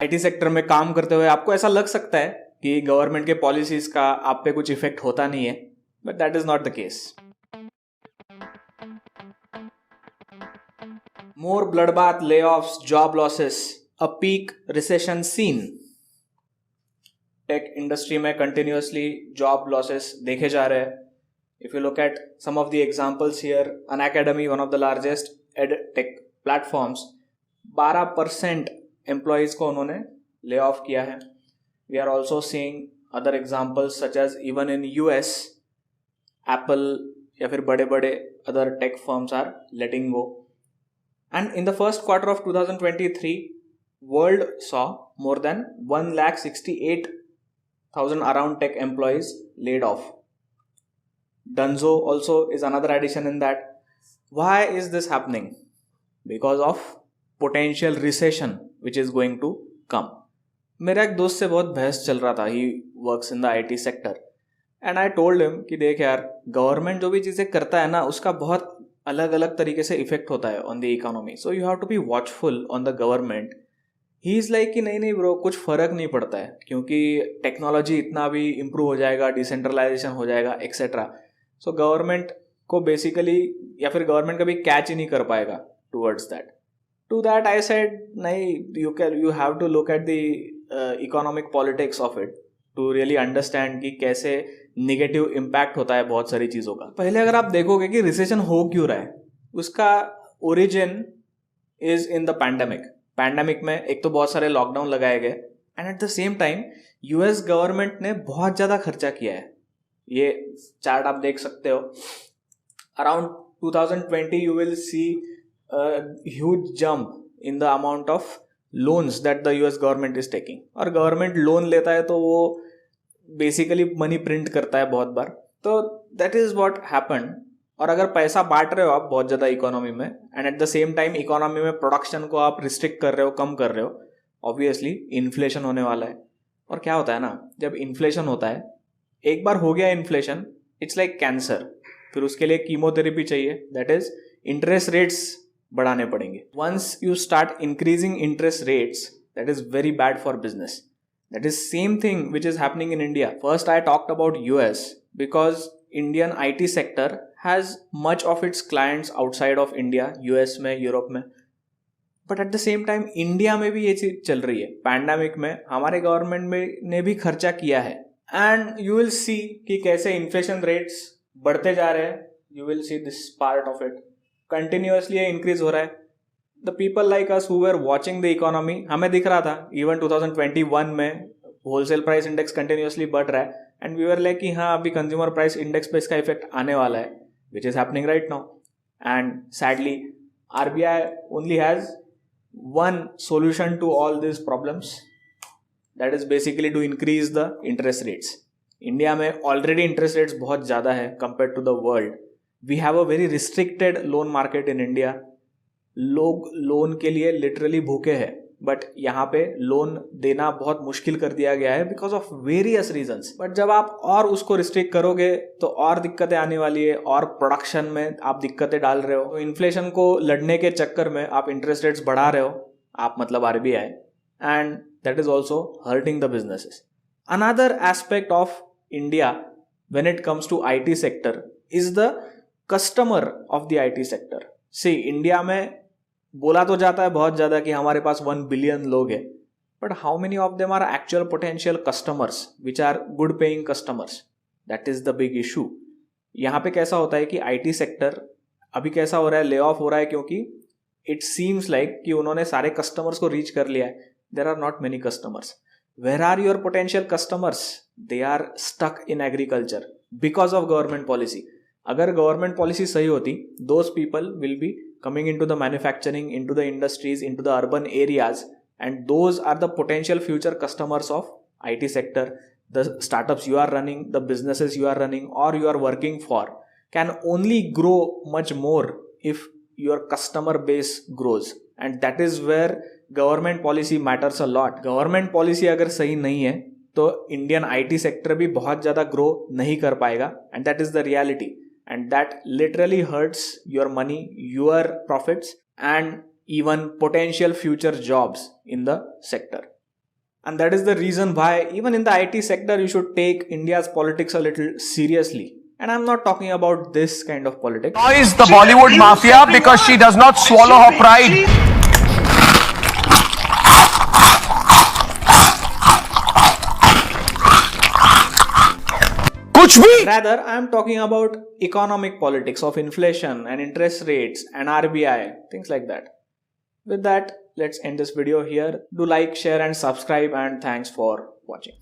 IT sector में काम करते हुए आपको ऐसा लग सकता है कि गवर्नमेंट के पॉलिसीज का आप पे कुछ इफेक्ट होता नहीं है, but that is not the case. More bloodbath, layoffs, job losses, a peak recession seen. Tech industry में कंटिन्यूसली जॉब लॉसेस देखे जा रहे हैं. If you look at some of the examples here, Unacademy, one of the largest edtech platforms, 12% employees को उन्होंने layoff किया है. We are also seeing other examples such as even in US, Apple या फिर बड़े बड़े other tech firms are letting go. And in the first quarter of 2023, world saw more than 168,000 around tech employees laid off. Dunzo also is another addition in that. Why is this happening? Because of potential recession which is going to come. मेरा एक दोस्त से बहुत बहस चल रहा था. He works in the IT sector. And I told him कि देख यार, गवर्नमेंट जो भी चीज़ें करता है ना, उसका बहुत अलग अलग तरीके से इफेक्ट होता है on the economy. So you have to be watchful on the government. He is like कि नहीं ब्रो, कुछ फ़र्क नहीं पड़ता है क्योंकि टेक्नोलॉजी इतना भी इम्प्रूव हो जाएगा, डिसेंट्रलाइजेशन हो जाएगा, एक्सेट्रा. सो गवर्नमेंट को बेसिकली या फिर गवर्नमेंट कभी कैच ही नहीं कर पाएगा towards that. To that I said नहीं, you have to look at the economic politics of it to really understand कि कैसे निगेटिव इम्पैक्ट होता है बहुत सारी चीज़ों का. पहले अगर आप देखोगे कि रिसेशन हो क्यों रहा है, उसका origin is in the pandemic. Pandemic में एक तो बहुत सारे लॉकडाउन लगाए गए and at the same time US government ने बहुत ज़्यादा खर्चा किया है. ये चार्ट आप देख सकते हो. Around 2020 you will see huge jump in the amount of loans that the US government is taking. और गवर्नमेंट लोन लेता है तो वो बेसिकली मनी प्रिंट करता है बहुत बार. तो दैट इज व्हाट हैपेंड. और अगर पैसा बांट रहे हो आप बहुत ज़्यादा इकोनॉमी में and at the same time economy में प्रोडक्शन को आप रिस्ट्रिक्ट कर रहे हो, कम कर रहे हो, ऑब्वियसली इन्फ्लेशन होने वाला है. और क्या होता है ना, जब इन्फ्लेशन होता है, एक बार हो गया इन्फ्लेशन, इट्स लाइक कैंसर. फिर उसके लिए कीमोथेरेपी चाहिए, दैट इज इंटरेस्ट रेट्स बढ़ाने पड़ेंगे. Once you start increasing interest rates, that is very bad for business. That is same thing which is happening in India. First I talked about US because Indian IT sector has much of its clients outside of India, US में, Europe में. But at the same time India में भी ये चीज़ चल रही है. Pandemic में हमारे गवर्नमेंट में ने भी खर्चा किया है. And you will see कि कैसे इन्फ्लेशन रेट्स बढ़ते जा रहे हैं. You will see this part of it. Continuously ये increase हो रहा है. The people like us who were watching the economy, हमें दिख रहा था even 2021 में होलसेल प्राइस इंडेक्स कंटिन्यूसली बढ़ रहा है एंड वी वर लाइक कि हाँ अभी कंज्यूमर प्राइस इंडेक्स पे इसका इफेक्ट आने वाला है, which is happening right now. And sadly RBI only has one solution to all this problems, that is basically to increase the interest rates. India में already interest rates बहुत ज़्यादा है compare to the world. We have a very restricted loan market in India. लोग loan के लिए literally भूखे हैं, but यहाँ पे लोन देना बहुत मुश्किल कर दिया गया है because of various reasons. But जब आप और उसको रिस्ट्रिक्ट करोगे तो और दिक्कतें आने वाली है, और प्रोडक्शन में आप दिक्कतें डाल रहे हो. तो इन्फ्लेशन को लड़ने के चक्कर में आप इंटरेस्ट रेट्स बढ़ा रहे हो, आप मतलब RBI, and that is also hurting the businesses. Another aspect of India when it comes to IT sector is the customer of the IT sector. See, India में बोला तो जाता है बहुत ज़्यादा कि हमारे पास 1 बिलियन लोग हैं, but how many of them are actual potential customers which are good paying customers? That is the big issue. यहाँ पे कैसा होता है कि IT सेक्टर अभी कैसा हो रहा है, ले ऑफ हो रहा है क्योंकि इट सीम्स लाइक कि उन्होंने सारे कस्टमर्स को रीच कर लिया है. There are not many customers. Where are your potential customers? They are stuck in agriculture because of government policy. अगर गवर्नमेंट पॉलिसी सही होती, those people will be coming into the manufacturing, into the industries, into the urban areas, and those are the potential future customers of IT sector. The startups you are running, the businesses you are running or you are working for can only grow much more if your customer base grows, and that is where government policy matters a lot. Government policy अगर सही नहीं है तो Indian IT sector भी बहुत ज़्यादा grow नहीं कर पाएगा, and that is the reality. And that literally hurts your money, your profits, and even potential future jobs in the sector. And that is the reason why even in the IT sector you should take India's politics a little seriously. And I'm not talking about this kind of politics. Is the Bollywood mafia because she does not swallow her pride. Rather, I am talking about economic politics of inflation and interest rates and RBI, things like that. With that, let's end this video here. Do like, share and subscribe, and thanks for watching.